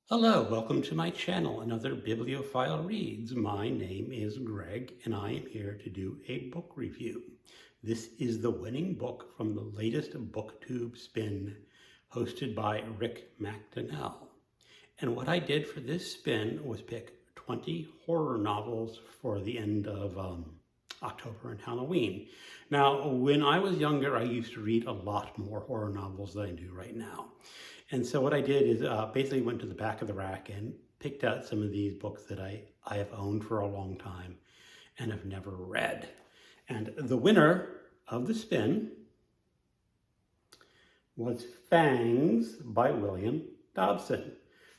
Hello, welcome to my channel, Another Bibliophile Reads. My name is Greg, and I am here to do a book review. This is the winning book from the latest BookTube spin, hosted by Rick McDonnell. And what I did for this spin was pick 20 horror novels for the end of October and Halloween. Now, when I was younger, I used to read a lot more horror novels than I do right now. And so what I did is basically went to the back of the rack and picked out some of these books that I have owned for a long time and have never read. And the winner of the spin was Fangs by William Dobson.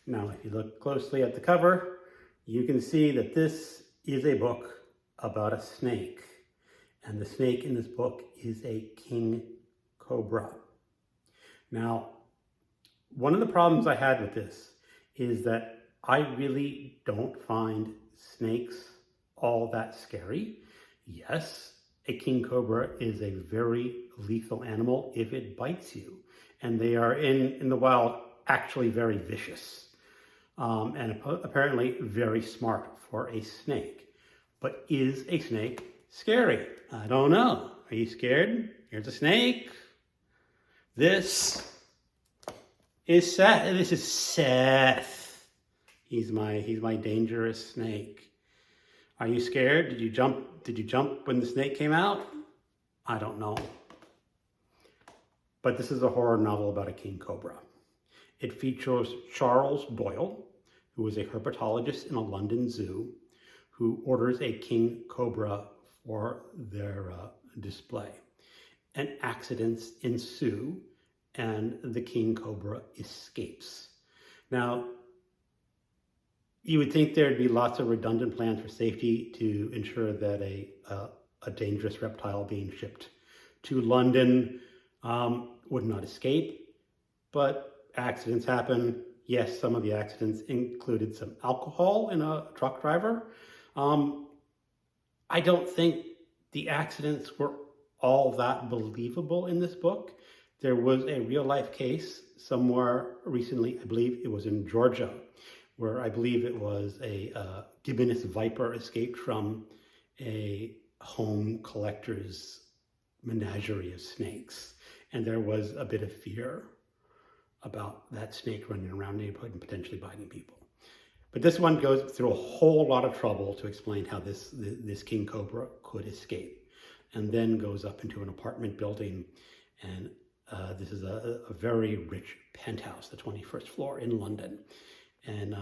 Now, if you look closely at the cover, you can see that this is a book about a snake. And the snake in this book is a king cobra. Now, one of the problems I had with this is that I really don't find snakes all that scary. Yes, a king cobra is a very lethal animal if it bites you. And they are in the wild actually very vicious and apparently very smart for a snake. But is a snake scary? I don't know. Are you scared? Here's a snake. This is Seth. This is Seth. He's my dangerous snake. Are you scared? Did you jump when the snake came out? I don't know. But this is a horror novel about a king cobra. It features Charles Doyle, who is a herpetologist in a London zoo, who orders a king cobra for their display. And accidents ensue, and the king cobra escapes. Now, you would think there'd be lots of redundant plans for safety to ensure that a dangerous reptile being shipped to London would not escape, but accidents happen. Yes, some of the accidents included some alcohol in a truck driver. I don't think the accidents were all that believable in this book. There was a real life case somewhere recently, I believe it was in Georgia, where I believe it was a gibbonous viper escaped from a home collector's menagerie of snakes. And there was a bit of fear about that snake running around the neighborhood and potentially biting people. But this one goes through a whole lot of trouble to explain how this king cobra could escape, and then goes up into an apartment building. And this is a very rich penthouse, the 21st floor in London, and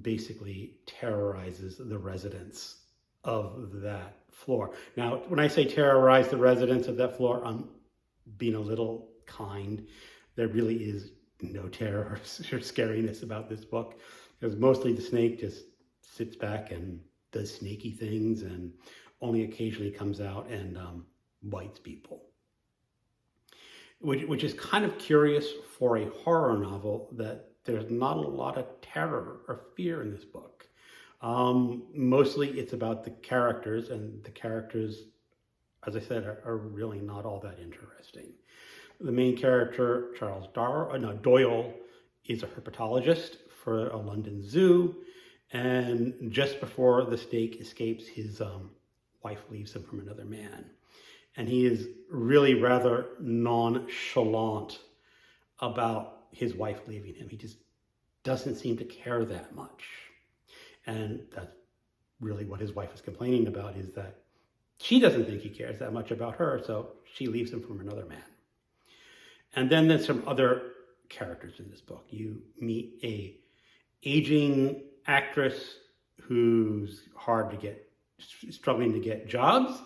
basically terrorizes the residents of that floor. Now, when I say terrorize the residents of that floor, I'm being a little kind. There really is no terror or scariness about this book, because mostly the snake just sits back and does snaky things and only occasionally comes out and bites people. Which is kind of curious for a horror novel, that there's not a lot of terror or fear in this book. Mostly it's about the characters, and the characters, as I said, are really not all that interesting. The main character, Charles Doyle, is a herpetologist for a London zoo, and just before the snake escapes, his wife leaves him from another man. And he is really rather nonchalant about his wife leaving him. He just doesn't seem to care that much. And that's really what his wife is complaining about, is that she doesn't think he cares that much about her, so she leaves him from another man. And then there's some other characters in this book. You meet a aging actress who's struggling to get jobs.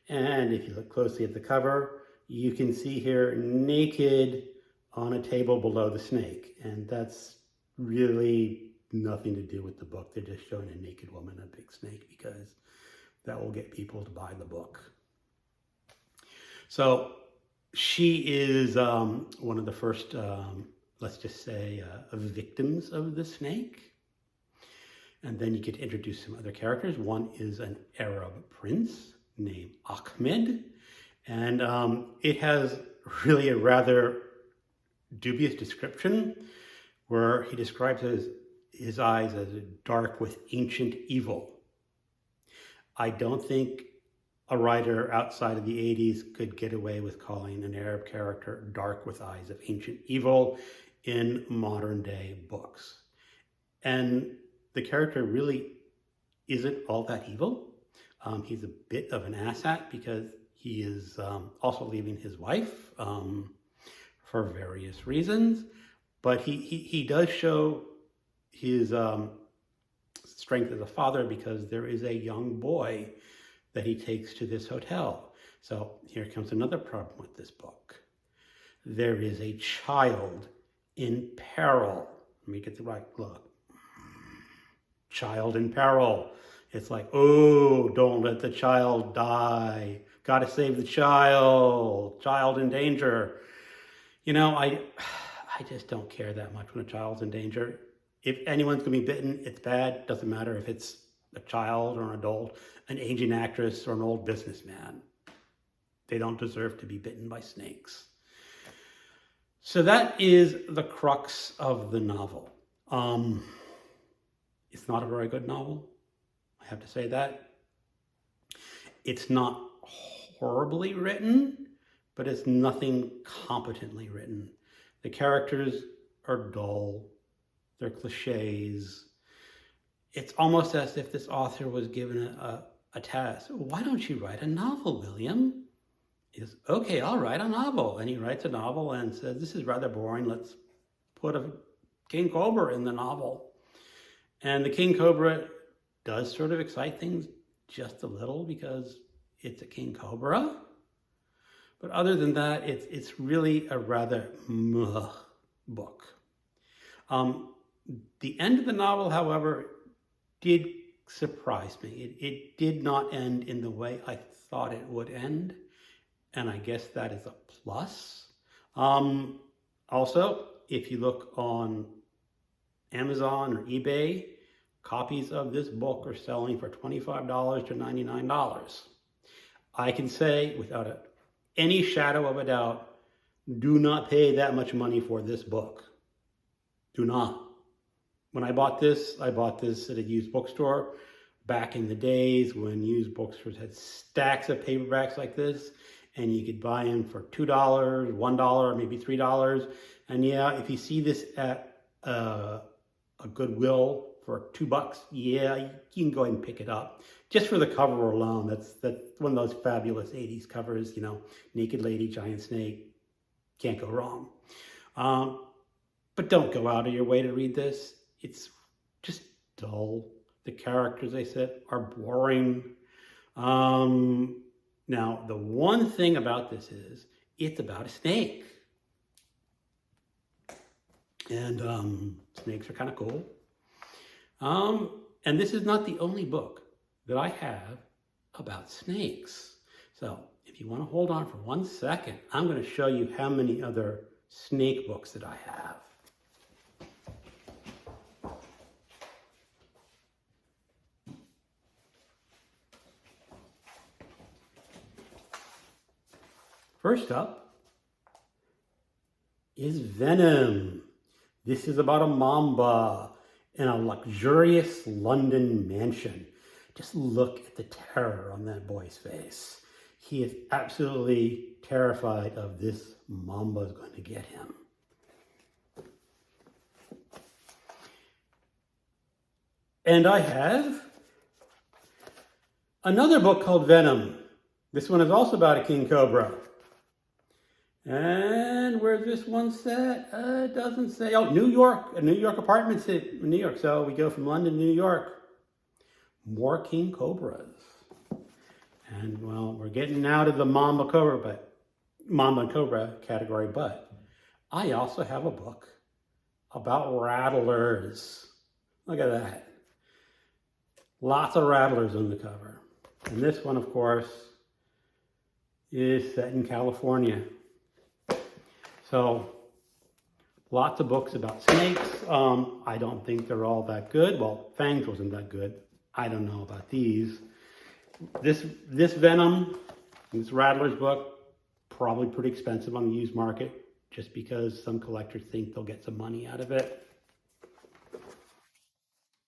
And if you look closely at the cover, you can see her naked on a table below the snake. And that's really nothing to do with the book. They're just showing a naked woman and a big snake because that will get people to buy the book. So she is one of the first, let's just say, victims of the snake. And then you get to introduce some other characters. One is an Arab prince named Ahmed. And it has really a rather dubious description where he describes his eyes as dark with ancient evil. I don't think a writer outside of the 80s could get away with calling an Arab character dark with eyes of ancient evil in modern day books. And the character really isn't all that evil. He's a bit of an asshat because he is also leaving his wife for various reasons. But he does show his strength as a father because there is a young boy that he takes to this hotel. So here comes another problem with this book. There is a child in peril. Let me get the right look. Child in peril. It's like, oh, don't let the child die. Got to save the child. Child in danger. You know, I just don't care that much when a child's in danger. If anyone's going to be bitten, it's bad. Doesn't matter if it's a child or an adult, an aging actress or an old businessman. They don't deserve to be bitten by snakes. So that is the crux of the novel. It's not a very good novel. I have to say that. It's not horribly written, but it's nothing competently written. The characters are dull. They're cliches. It's almost as if this author was given a task. Why don't you write a novel, William? He says, okay, I'll write a novel. And he writes a novel and says, this is rather boring. Let's put a king cobra in the novel. And the king cobra does sort of excite things just a little because it's a king cobra. But other than that, it's really a rather meh book. The end of the novel, however, did surprise me. It did not end in the way I thought it would end, and I guess that is a plus. Also, if you look on Amazon or eBay, copies of this book are selling for $25 to $99. I can say without any shadow of a doubt, do not pay that much money for this book. Do not. When I bought this at a used bookstore back in the days when used bookstores had stacks of paperbacks like this, and you could buy them for $2, $1, maybe $3. And yeah, if you see this at a Goodwill for $2, yeah, you can go ahead and pick it up. Just for the cover alone, that's one of those fabulous 80s covers, you know, naked lady, giant snake, can't go wrong. But don't go out of your way to read this. It's just dull. The characters, I said, are boring. Now, the one thing about this is it's about a snake. And snakes are kind of cool. And this is not the only book that I have about snakes. So if you want to hold on for 1 second, I'm going to show you how many other snake books that I have. First up is Venom. This is about a mamba in a luxurious London mansion. Just look at the terror on that boy's face. He is absolutely terrified of this mamba is going to get him. And I have another book called Venom. This one is also about a king cobra. And where's this one set? It doesn't say. Oh, New York. New York apartments in New York. So we go from London to New York. More king cobras. And well, we're getting out of the mamba and cobra category, but I also have a book about rattlers. Look at that. Lots of rattlers on the cover. And this one, of course, is set in California. So, lots of books about snakes. I don't think they're all that good. Well, Fangs wasn't that good. I don't know about these. This Venom, this Rattlers book, probably pretty expensive on the used market, just because some collectors think they'll get some money out of it.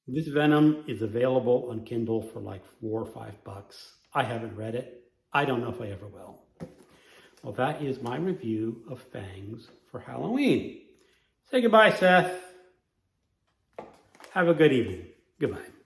This Venom is available on Kindle for like $4 or $5. I haven't read it. I don't know if I ever will. Well, that is my review of Fangs for Halloween. Say goodbye, Seth. Have a good evening. Goodbye.